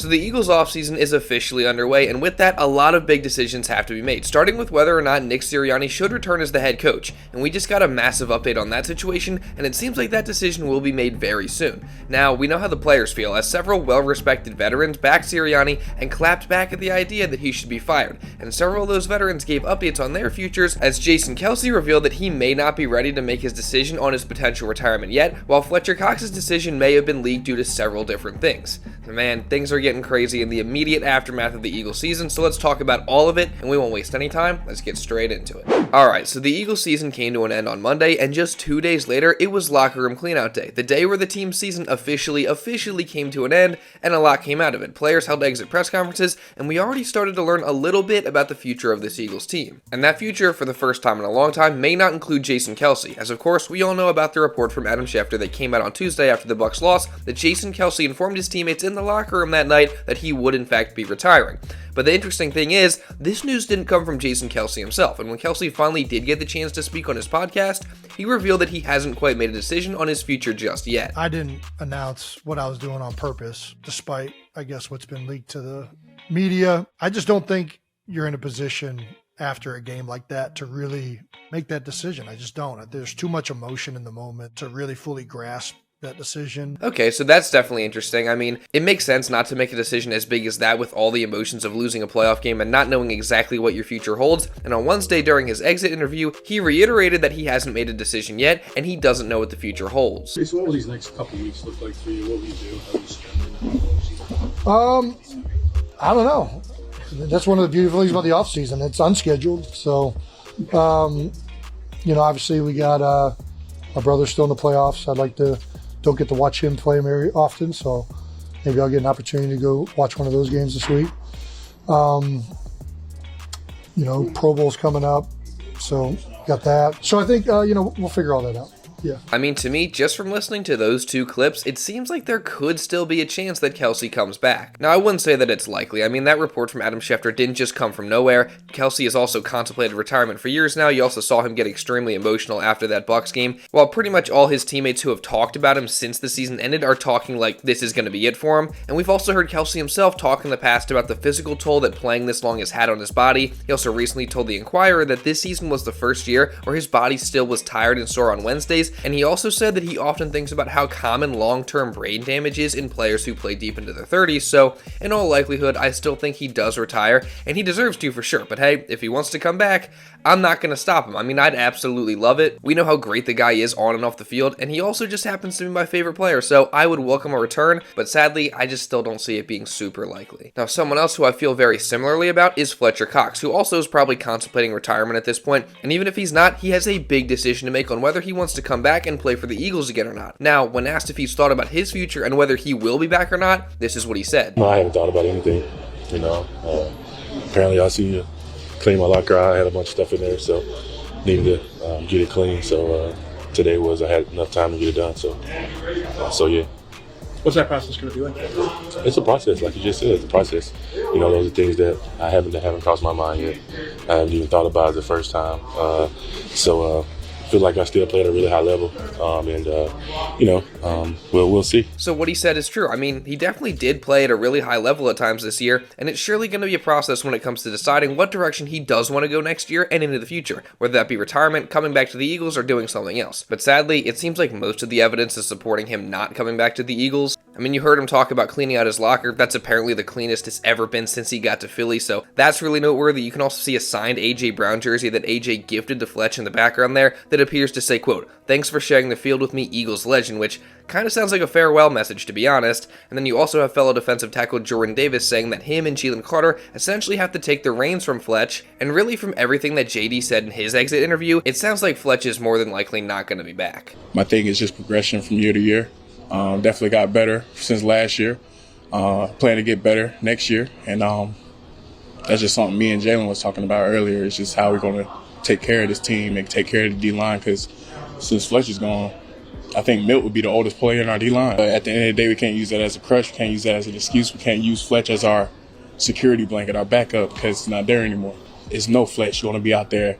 So the Eagles offseason is officially underway, and with that, a lot of big decisions have to be made, starting with whether or not Nick Sirianni should return as the head coach. And we just got a massive update on that situation, and it seems like that decision will be made very soon. Now, we know how the players feel, as several well-respected veterans backed Sirianni and clapped back at the idea that he should be fired, and several of those veterans gave updates on their futures, as Jason Kelce revealed that he may not be ready to make his decision on his potential retirement yet, while Fletcher Cox's decision may have been leaked due to several different things. So man, things are getting crazy in the immediate aftermath of the Eagles season, so let's talk about all of it, and we won't waste any time. Let's get straight into it. Alright, so the Eagles season came to an end on Monday, and just 2 days later, it was locker room cleanout day, the day where the team's season officially came to an end, and a lot came out of it. Players held exit press conferences, and we already started to learn a little bit about the future of this Eagles team. And that future, for the first time in a long time, may not include Jason Kelce, as of course, we all know about the report from Adam Schefter that came out on Tuesday after the Bucs loss, that Jason Kelce informed his teammates in the locker room that night that he would in fact be retiring. But the interesting thing is, this news didn't come from Jason Kelce himself, and when Kelce finally did get the chance to speak on his podcast, he revealed that he hasn't quite made a decision on his future just yet. I didn't announce what I was doing on purpose, despite, I guess, what's been leaked to the media. I just don't think you're in a position after a game like that to really make that decision. I just don't. There's too much emotion in the moment to really fully grasp that decision. Okay, so that's definitely interesting. I mean, it makes sense not to make a decision as big as that with all the emotions of losing a playoff game and not knowing exactly what your future holds. And on Wednesday during his exit interview, he reiterated that he hasn't made a decision yet and he doesn't know what the future holds. So what will these next couple weeks look like for you? What will you do? How will you spend it? I don't know. That's one of the beautiful things about the off season. It's unscheduled. So, obviously we got my brother still in the playoffs. Don't get to watch him play very often, so maybe I'll get an opportunity to go watch one of those games this week. Pro Bowl's coming up, so got that. So I think, we'll figure all that out. Yeah. I mean, to me, just from listening to those two clips, it seems like there could still be a chance that Kelce comes back. Now, I wouldn't say that it's likely. I mean, that report from Adam Schefter didn't just come from nowhere. Kelce has also contemplated retirement for years now. You also saw him get extremely emotional after that Bucs game, while pretty much all his teammates who have talked about him since the season ended are talking like this is going to be it for him. And we've also heard Kelce himself talk in the past about the physical toll that playing this long has had on his body. He also recently told the Inquirer that this season was the first year where his body still was tired and sore on Wednesdays, and he also said that he often thinks about how common long-term brain damage is in players who play deep into their 30s, so in all likelihood, I still think he does retire, and he deserves to for sure, but hey, if he wants to come back, I'm not going to stop him. I mean, I'd absolutely love it. We know how great the guy is on and off the field, and he also just happens to be my favorite player, so I would welcome a return, but sadly, I just still don't see it being super likely. Now, someone else who I feel very similarly about is Fletcher Cox, who also is probably contemplating retirement at this point, and even if he's not, he has a big decision to make on whether he wants to come back and play for the Eagles again or not. Now, when asked if he's thought about his future and whether he will be back or not, this is what he said. No, I haven't thought about anything. Apparently I see clean my locker out. I had a bunch of stuff in there, so needed to get it clean. So today I had enough time to get it done. So yeah. What's that process going to be like? It's a process, like you just said. It's a process. Those are things that haven't crossed my mind yet. I haven't even thought about it the first time. I feel like I still play at a really high level, we'll see. So what he said is true. I mean, he definitely did play at a really high level at times this year, and it's surely going to be a process when it comes to deciding what direction he does want to go next year and into the future, whether that be retirement, coming back to the Eagles, or doing something else. But sadly, it seems like most of the evidence is supporting him not coming back to the Eagles. I mean, you heard him talk about cleaning out his locker. That's apparently the cleanest it's ever been since he got to Philly, so that's really noteworthy. You can also see a signed A.J. Brown jersey that A.J. gifted to Fletch in the background there that appears to say, quote, "Thanks for sharing the field with me, Eagles legend," which kind of sounds like a farewell message, to be honest. And then you also have fellow defensive tackle Jordan Davis saying that him and Jalen Carter essentially have to take the reins from Fletch, and really from everything that JD said in his exit interview, it sounds like Fletch is more than likely not going to be back. My thing is just progression from year to year. Definitely got better since last year. Plan to get better next year, and that's just something me and Jalen was talking about earlier. It's just how we're going to take care of this team and take care of the D-line, because since Fletch is gone, I think Milt would be the oldest player in our D-line. But at the end of the day, we can't use that as a crutch. We can't use that as an excuse. We can't use Fletch as our security blanket, our backup, because it's not there anymore. It's no Fletch going to be out there,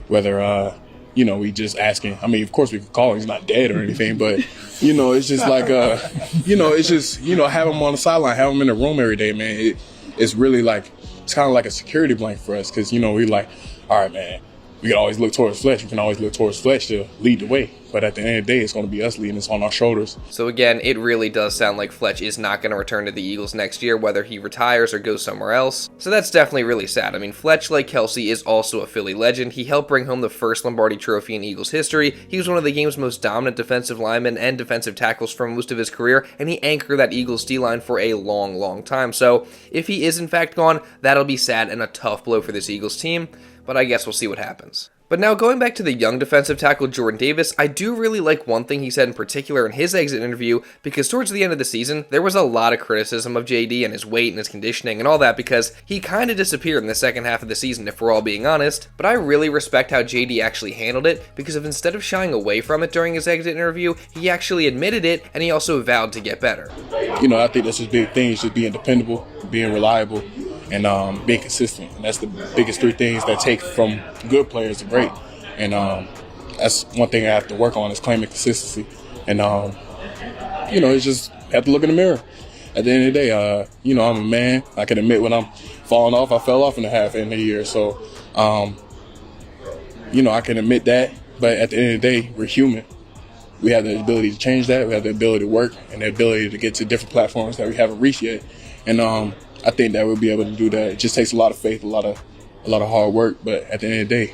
whether we just asking. I mean, of course we could call him. He's not dead or anything, but, it's just like, it's just, have him on the sideline, have him in the room every day, man. It's really like, it's kind of like a security blanket for us because, we like, all right, man, we can always look towards Fletch. We can always look towards Fletch to lead the way. But at the end of the day, it's going to be us leading. It's on our shoulders. So again, it really does sound like Fletch is not going to return to the Eagles next year, whether he retires or goes somewhere else. So that's definitely really sad. I mean, Fletch, like Kelce, is also a Philly legend. He helped bring home the first Lombardi trophy in Eagles history. He was one of the game's most dominant defensive linemen and defensive tackles for most of his career, and he anchored that Eagles D-line for a long, long time. So if he is in fact gone, that'll be sad and a tough blow for this Eagles team, but I guess we'll see what happens. But now going back to the young defensive tackle Jordan Davis, I do really like one thing he said in particular in his exit interview, because towards the end of the season, there was a lot of criticism of JD and his weight and his conditioning and all that because he kind of disappeared in the second half of the season, if we're all being honest. But I really respect how JD actually handled it, because if instead of shying away from it during his exit interview, he actually admitted it and he also vowed to get better. I think that's his big thing, is just being dependable, being reliable, and being consistent. And that's the biggest three things that take from good players to great. And that's one thing I have to work on, is claiming consistency. And, it's just have to look in the mirror. At the end of the day, I'm a man. I can admit when I'm falling off. I fell off in the half end of the year. So, I can admit that. But at the end of the day, we're human. We have the ability to change that. We have the ability to work and the ability to get to different platforms that we haven't reached yet. And I think that we'll be able to do that. It just takes a lot of faith, a lot of hard work, but at the end of the day,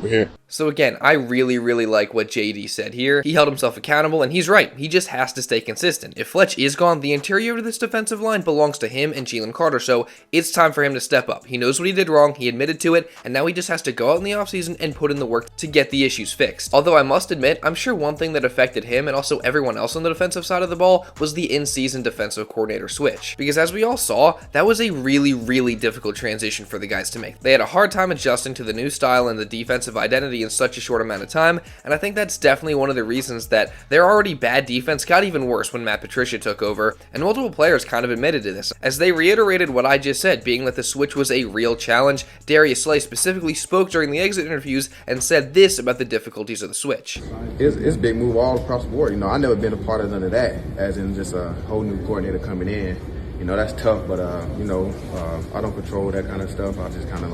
we're here. So again, I really, really like what JD said here. He held himself accountable, and he's right. He just has to stay consistent. If Fletch is gone, the interior of this defensive line belongs to him and Jalen Carter, so it's time for him to step up. He knows what he did wrong, he admitted to it, and now he just has to go out in the offseason and put in the work to get the issues fixed. Although I must admit, I'm sure one thing that affected him and also everyone else on the defensive side of the ball was the in-season defensive coordinator switch. Because as we all saw, that was a really, really difficult transition for the guys to make. They had a hard time adjusting to the new style and the defensive identity in such a short amount of time, and I think that's definitely one of the reasons that their already bad defense got even worse when Matt Patricia took over, and multiple players kind of admitted to this, as they reiterated what I just said, being that the switch was a real challenge. Darius Slay specifically spoke during the exit interviews and said this about the difficulties of the switch. It's a big move all across the board. I never been a part of none of that, as in just a whole new coordinator coming in. That's tough, but, I don't control that kind of stuff. I just kind of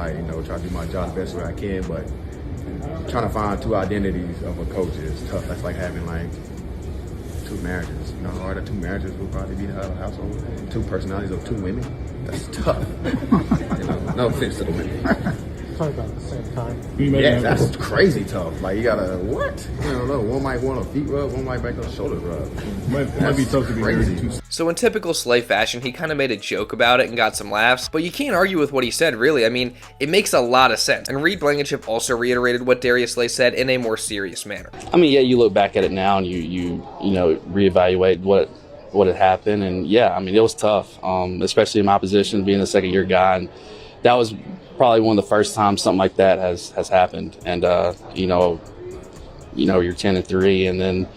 try to do my job the best way I can, but trying to find two identities of a coach is tough. That's like having two marriages. How hard 2 marriages would probably be to have a household. 2 personalities of 2 women. That's tough. No offense to the women. Talk about at the same time. Yeah, that's crazy tough. You gotta what? One might want a feet rub, one might make a shoulder rub. It might be tough to be crazy. So in typical Slay fashion, he kind of made a joke about it and got some laughs, but you can't argue with what he said, really. I mean, it makes a lot of sense. And Reed Blankenship also reiterated what Darius Slay said in a more serious manner. I mean, yeah, you look back at it now and you reevaluate what had happened, and yeah, I mean, it was tough, especially in my position, being a second-year guy, and that was probably one of the first times something like that has happened. And you're 10-3, and then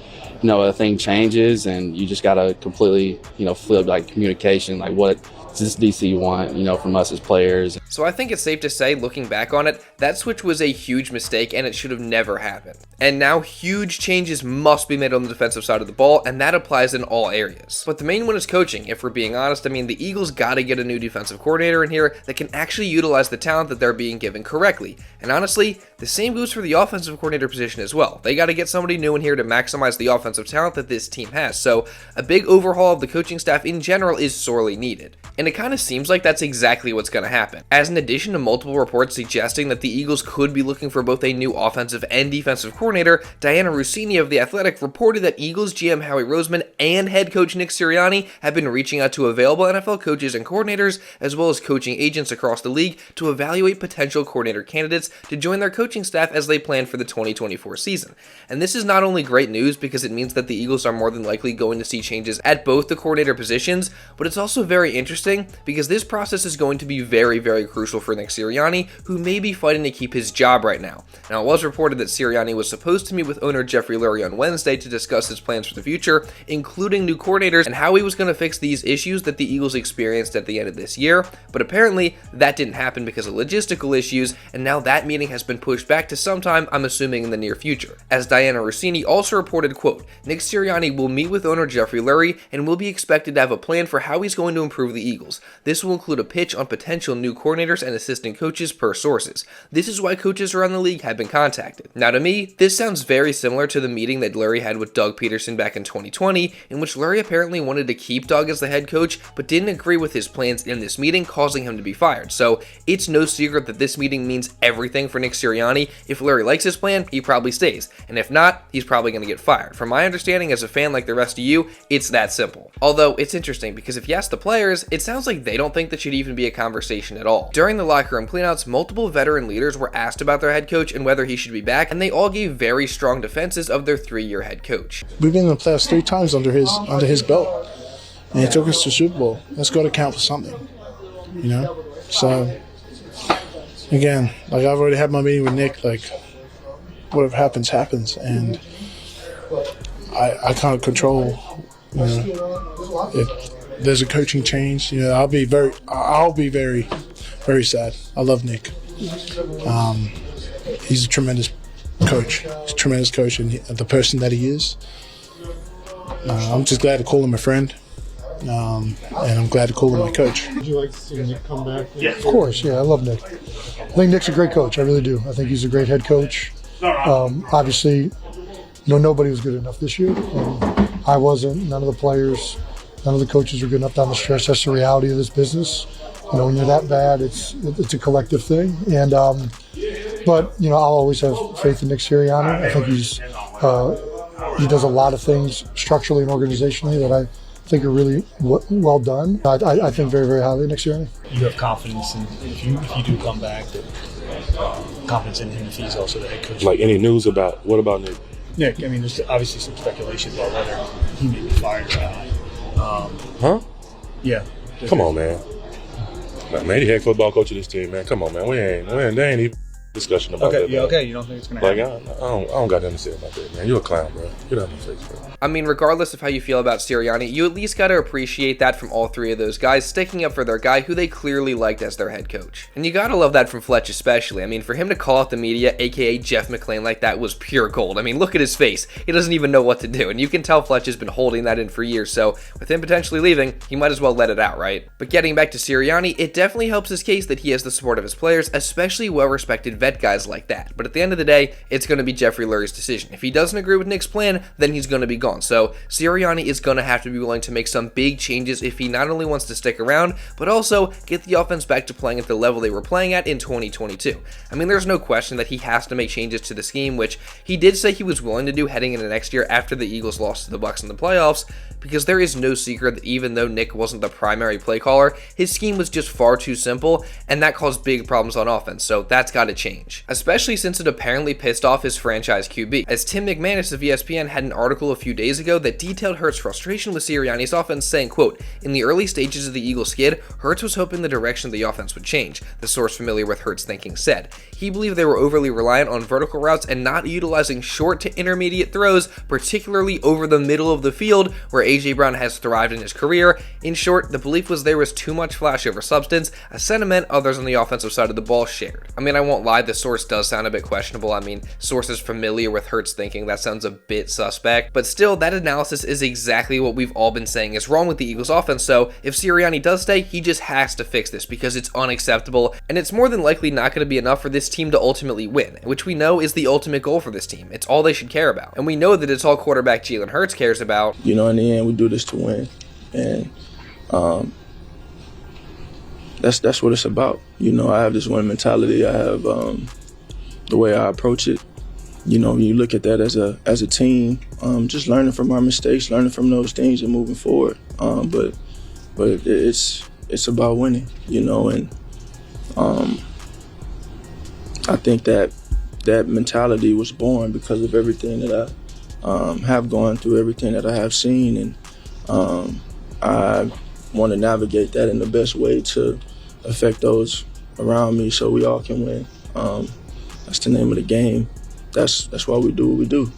a thing changes, and you just gotta completely flip communication, what does this DC want from us as players. So I think it's safe to say, looking back on it, that switch was a huge mistake and it should have never happened. And now huge changes must be made on the defensive side of the ball, and that applies in all areas. But the main one is coaching. If we're being honest, I mean, the Eagles gotta get a new defensive coordinator in here that can actually utilize the talent that they're being given correctly. And honestly, the same goes for the offensive coordinator position as well. They gotta get somebody new in here to maximize the offensive talent that this team has. So a big overhaul of the coaching staff in general is sorely needed. And it kind of seems like that's exactly what's going to happen, as in addition to multiple reports suggesting that the Eagles could be looking for both a new offensive and defensive coordinator, Diana Rossini of The Athletic reported that Eagles GM Howie Roseman and head coach Nick Sirianni have been reaching out to available NFL coaches and coordinators, as well as coaching agents across the league, to evaluate potential coordinator candidates to join their coaching staff as they plan for the 2024 season. And this is not only great news because it means that the Eagles are more than likely going to see changes at both the coordinator positions, but it's also very interesting because this process is going to be very, very crucial for Nick Sirianni, who may be fighting to keep his job right now. Now, it was reported that Sirianni was supposed to meet with owner Jeffrey Lurie on Wednesday to discuss his plans for the future, including new coordinators and how he was going to fix these issues that the Eagles experienced at the end of this year, but apparently that didn't happen because of logistical issues, and now that meeting has been pushed back to sometime, I'm assuming, in the near future. As Diana Rossini also reported, quote, Nick Sirianni will meet with owner Jeffrey Lurie and will be expected to have a plan for how he's going to improve the Eagles. This will include a pitch on potential new coordinators and assistant coaches per sources. This is why coaches around the league have been contacted. Now, to me, this sounds very similar to the meeting that Lurie had with Doug Peterson back in 2020, in which Lurie apparently wanted to keep Doug as the head coach, but didn't agree with his plans in this meeting, causing him to be fired. So it's no secret that this meeting means everything for Nick Sirianni. If Lurie likes his plan, he probably stays, and if not, he's probably going to get fired. From my understanding as a fan like the rest of you, it's that simple. Although it's interesting because if you ask the players, it sounds like they don't think that should even be a conversation at all. During the locker room cleanouts, multiple veteran leaders were asked about their head coach and whether he should be back, and they all gave very strong defenses of their 3-year head coach. We've been in the playoffs 3 times under his belt, and he took us to the Super Bowl. That's got to count for something, you know. So again, like I've already had my meeting with Nick. Like whatever happens, happens, and I can't control. You know, if there's a coaching change, you know, I'll be very, very sad. I love Nick. He's a tremendous coach. He's a tremendous coach, and the person that he is. I'm just glad to call him a friend, and I'm glad to call him my coach. Would you like to see Nick come back? Yeah, of course. Yeah, I love Nick. I think Nick's a great coach. I really do. I think he's a great head coach. Obviously, nobody was good enough this year. I wasn't. None of the players, none of the coaches were good enough down the stretch. That's the reality of this business. You know, when you're that bad, it's a collective thing. And but you know, I'll always have faith in Nick Sirianni. I think he does a lot of things structurally and organizationally that I think are really well done. I think very, very highly of Nick Sirianni. You have confidence in if you do come back, that confidence in him if he's also the head coach. Like any news about what about Nick? Nick, I mean, there's obviously some speculation about whether he may be fired or not. Huh? Yeah. Come on, man. Man, he head football coach of this team, man. Come on, man. There ain't even discussion about that. Yeah, man. okay. You don't think it's going to happen? Like, I don't got nothing to say about that, man. You're a clown, bro. Get out of my face, bro. I mean, regardless of how you feel about Sirianni, you at least got to appreciate that from all 3 of those guys sticking up for their guy who they clearly liked as their head coach. And you got to love that from Fletch especially. I mean, for him to call out the media, aka Jeff McClain, like that was pure gold. I mean, look at his face. He doesn't even know what to do. And you can tell Fletch has been holding that in for years. So with him potentially leaving, he might as well let it out, right? But getting back to Sirianni, it definitely helps his case that he has the support of his players, especially well-respected vet guys like that. But at the end of the day, it's going to be Jeffrey Lurie's decision. If he doesn't agree with Nick's plan, then he's going to be gone. So Sirianni is going to have to be willing to make some big changes if he not only wants to stick around, but also get the offense back to playing at the level they were playing at in 2022. I mean, there's no question that he has to make changes to the scheme, which he did say he was willing to do heading into next year after the Eagles lost to the Bucs in the playoffs, because there is no secret that even though Nick wasn't the primary play caller, his scheme was just far too simple, and that caused big problems on offense, so that's got to change. Especially since it apparently pissed off his franchise QB, as Tim McManus of ESPN had an article a few days ago that detailed Hurts' frustration with Sirianni's offense, saying, quote, in the early stages of the Eagles skid, Hurts was hoping the direction of the offense would change, the source familiar with Hurts' thinking said. He believed they were overly reliant on vertical routes and not utilizing short to intermediate throws, particularly over the middle of the field, where A.J. Brown has thrived in his career. In short, the belief was there was too much flash over substance, a sentiment others on the offensive side of the ball shared. I mean, I won't lie, the source does sound a bit questionable. I mean, sources familiar with Hurts' thinking, that sounds a bit suspect, but still, that analysis is exactly what we've all been saying is wrong with the Eagles offense, so if Sirianni does stay, he just has to fix this because it's unacceptable, and it's more than likely not going to be enough for this team to ultimately win, which we know is the ultimate goal for this team. It's all they should care about, and we know that it's all quarterback Jalen Hurts cares about. You know, in the end, we do this to win, and that's what it's about. You know, I have this winning mentality. I have the way I approach it. You know, you look at that as a team, just learning from our mistakes, learning from those things, and moving forward. But it's about winning, you know, and I think that mentality was born because of everything that I have gone through, everything that I have seen, and I want to navigate that in the best way to affect those around me so we all can win. That's the name of the game. That's why we do what we do.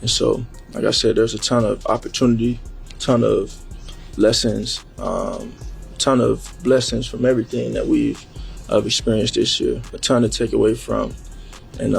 And so, like I said, there's a ton of opportunity, a ton of lessons, a ton of blessings from everything that we've experienced this year, a ton to take away from. And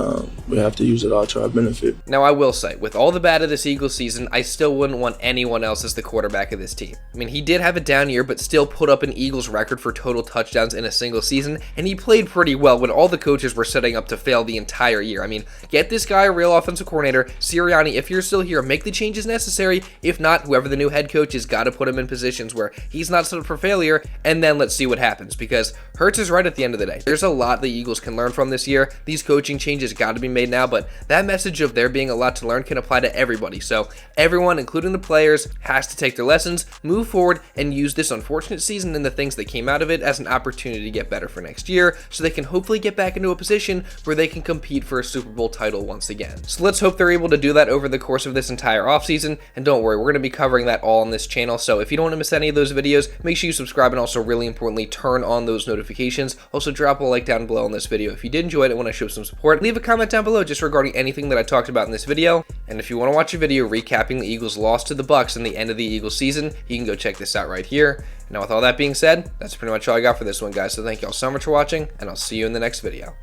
we have to use it all to our benefit. Now, I will say, with all the bad of this Eagles season, I still wouldn't want anyone else as the quarterback of this team. I mean, he did have a down year, but still put up an Eagles record for total touchdowns in a single season, and he played pretty well when all the coaches were setting up to fail the entire year. I mean, get this guy a real offensive coordinator. Sirianni, if you're still here, make the changes necessary. If not, whoever the new head coach has got to put him in positions where he's not set up for failure, and then let's see what happens, because Hurts is right at the end of the day. There's a lot the Eagles can learn from this year. These coaching changes got to be made now, but that message of there being a lot to learn can apply to everybody. So everyone, including the players, has to take their lessons, move forward, and use this unfortunate season and the things that came out of it as an opportunity to get better for next year, so they can hopefully get back into a position where they can compete for a Super Bowl title once again. So let's hope they're able to do that over the course of this entire offseason, and don't worry, we're going to be covering that all on this channel, so if you don't want to miss any of those videos, make sure you subscribe, and also, really importantly, turn on those notifications. Also, drop a like down below on this video if you did enjoy it and want to show some support. Leave a comment down below just regarding anything that I talked about in this video, and if you want to watch a video recapping the Eagles' loss to the Bucs in the end of the Eagles season, you can go check this out right here. Now, with all that being said, that's pretty much all I got for this one, guys, so thank you all so much for watching, and I'll see you in the next video.